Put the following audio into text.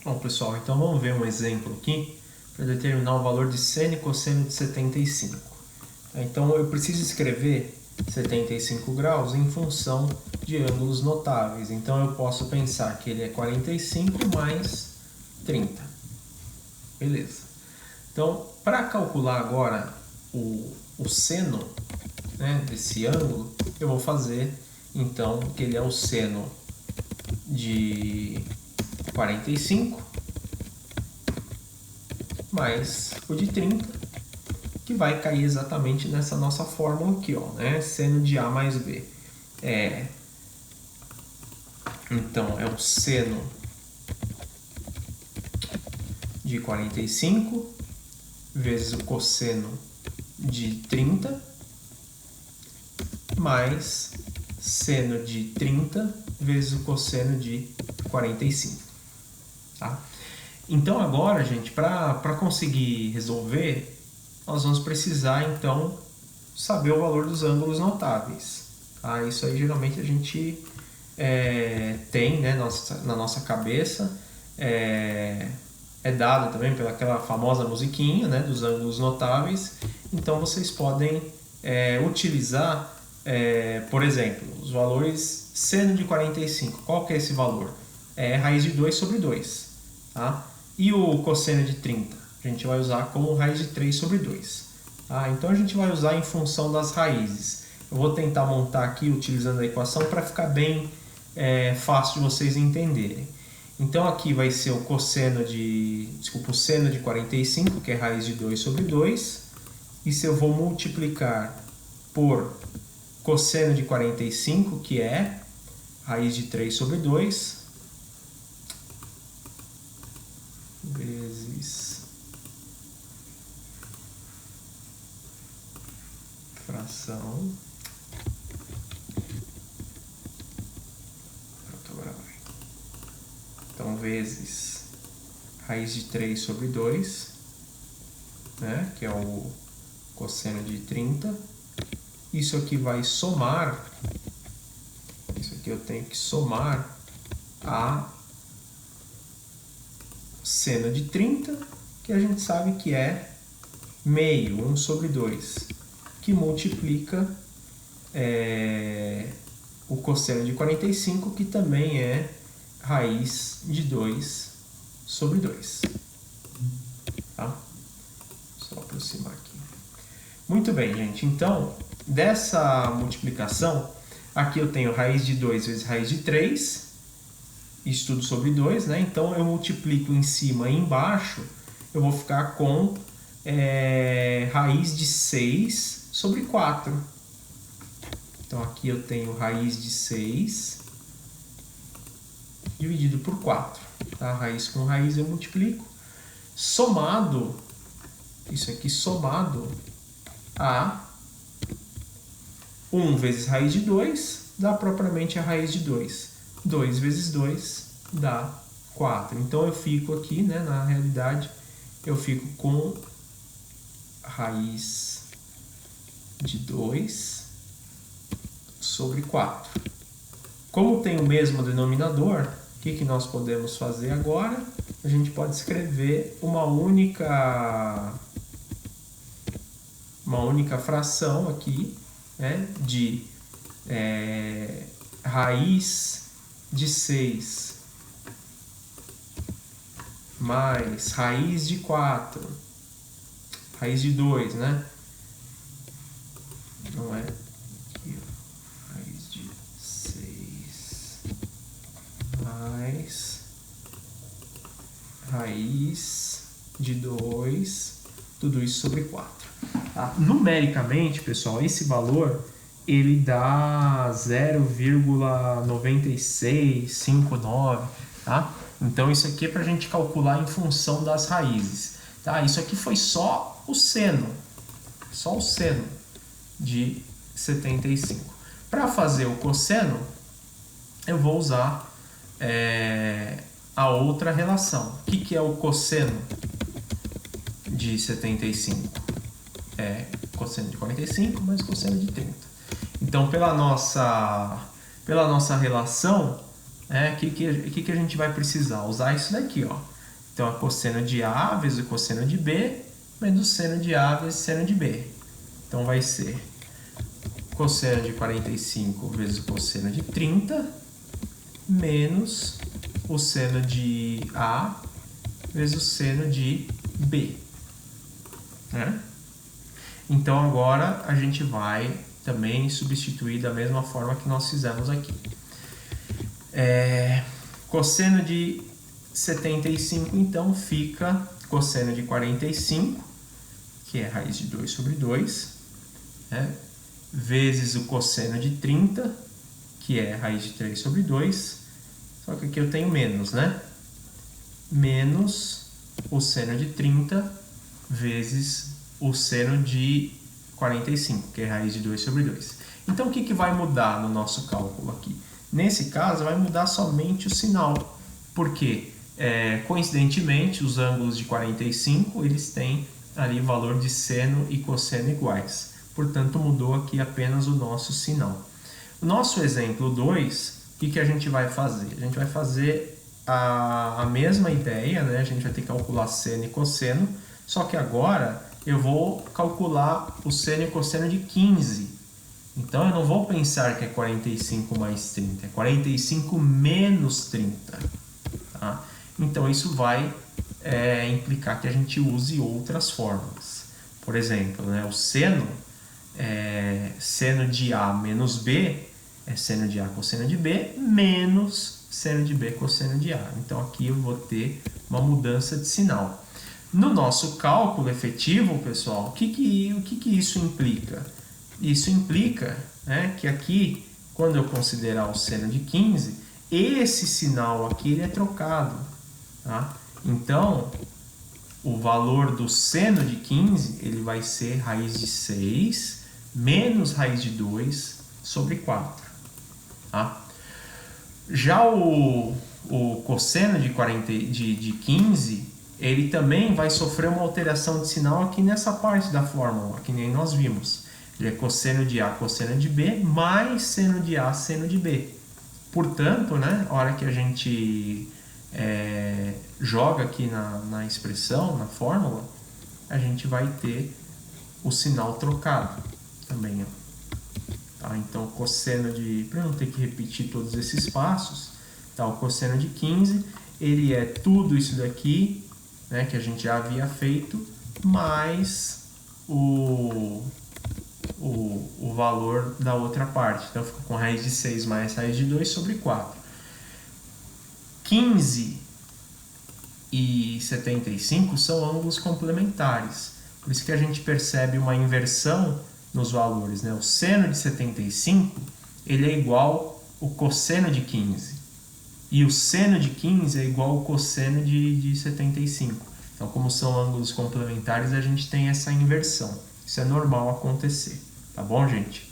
Bom, pessoal, então vamos ver um exemplo aqui para determinar o valor de seno e cosseno de 75. Então eu preciso escrever 75 graus em função de ângulos notáveis. Então eu posso pensar que ele é 45 mais 30. Beleza. Então, para calcular agora o seno, né, desse ângulo, eu vou fazer então que ele é o seno de 45 mais o de 30, que vai cair exatamente nessa nossa fórmula aqui, ó, né? Seno de A mais B. Então, é o seno de 45 vezes o cosseno de 30 mais seno de 30 vezes o cosseno de 45. Tá? Então agora, gente, para conseguir resolver, nós vamos precisar então saber o valor dos ângulos notáveis. Tá? Isso aí geralmente a gente tem, né, na nossa cabeça, é dado também pelaquela famosa musiquinha, né, dos ângulos notáveis. Então vocês podem utilizar, por exemplo, os valores seno de 45. Qual que é esse valor? É raiz de 2 sobre 2. Tá? E o cosseno de 30? A gente vai usar como raiz de 3 sobre 2. Tá? Então a gente vai usar em função das raízes. Eu vou tentar montar aqui utilizando a equação para ficar bem fácil de vocês entenderem. Então aqui vai ser o cosseno de, o seno de 45, que é raiz de 2 sobre 2. E se eu vou multiplicar por cosseno de 45, que é raiz de 3 sobre 2, vezes fração. Pronto, agora vai. Então, vezes raiz de 3 sobre 2, né, que é o cosseno de 30. Isso aqui vai somar, isso aqui eu tenho que somar a seno de 30, que a gente sabe que é meio, 1 sobre 2, que multiplica o cosseno de 45, que também é raiz de 2 sobre 2. Tá? Só aproximar aqui. Muito bem, gente. Então, dessa multiplicação, aqui eu tenho raiz de 2 vezes raiz de 3, isso tudo sobre 2, né? Então, eu multiplico em cima e embaixo, eu vou ficar com raiz de 6 sobre 4. Então, aqui eu tenho raiz de 6 dividido por 4. Tá? Raiz com raiz eu multiplico. Somado, isso aqui somado a 1 vezes raiz de 2, dá propriamente a raiz de 2. 2 vezes 2 dá 4. Então eu fico aqui, né, na realidade, eu fico com raiz de 2 sobre 4. Como tem o mesmo denominador, o que nós podemos fazer agora? A gente pode escrever uma única fração aqui, né, de raiz de 6 mais raiz de 4, raiz de 2, né? Não é aqui, ó. Raiz de 6 mais raiz de 2, tudo isso sobre 4. Tá? Numericamente, pessoal, esse valor ele dá 0,9659, tá? Então isso aqui é para a gente calcular em função das raízes, tá? Isso aqui foi só o seno de 75. Para fazer o cosseno, eu vou usar a outra relação. O que é o cosseno de 75? É cosseno de 45 mais cosseno de 30. Então, pela nossa relação, que a gente vai precisar? Usar isso daqui, ó. Então, a cosseno de A vezes o cosseno de B, menos o seno de A vezes o seno de B. Então, vai ser cosseno de 45 vezes o cosseno de 30, menos o seno de A vezes o seno de B. Né? Então, agora a gente vai também substituir da mesma forma que nós fizemos aqui. Cosseno de 75, então, fica cosseno de 45, que é raiz de 2 sobre 2, né? Vezes o cosseno de 30, que é raiz de 3 sobre 2, só que aqui eu tenho menos, né? Menos o seno de 30 vezes o seno de 45, que é raiz de 2 sobre 2. Então, o que vai mudar no nosso cálculo aqui? Nesse caso, vai mudar somente o sinal, porque, coincidentemente, os ângulos de 45, eles têm ali valor de seno e cosseno iguais. Portanto, mudou aqui apenas o nosso sinal. O nosso exemplo 2, o que a gente vai fazer? A gente vai fazer a mesma ideia, né? A gente vai ter que calcular seno e cosseno, só que agora eu vou calcular o seno e cosseno de 15. Então, eu não vou pensar que é 45 mais 30, é 45 menos 30. Tá? Então, isso vai implicar que a gente use outras fórmulas. Por exemplo, né, o seno de A menos B é seno de A cosseno de B menos seno de B cosseno de A. Então, aqui eu vou ter uma mudança de sinal. No nosso cálculo efetivo, pessoal, o que isso implica? Isso implica, né, que aqui, quando eu considerar o seno de 15, esse sinal aqui ele é trocado. Tá? Então, o valor do seno de 15 ele vai ser raiz de 6 menos raiz de 2 sobre 4. Tá? Já o cosseno de 15, ele também vai sofrer uma alteração de sinal aqui nessa parte da fórmula, que nem nós vimos. Ele é cosseno de A, cosseno de B, mais seno de A, seno de B. Portanto, né, a hora que a gente joga aqui na expressão, na fórmula, a gente vai ter o sinal trocado também. Ó. Tá? Então, cosseno de... Para não ter que repetir todos esses passos, tá? O cosseno de 15, ele é tudo isso daqui, né, que a gente já havia feito, mais o valor da outra parte. Então, fica com raiz de 6 mais raiz de 2 sobre 4. 15 e 75 são ângulos complementares. Por isso que a gente percebe uma inversão nos valores. Né? O seno de 75 ele é igual ao cosseno de 15. E o seno de 15 é igual ao cosseno de 75. Então, como são ângulos complementares, a gente tem essa inversão. Isso é normal acontecer. Tá bom, gente?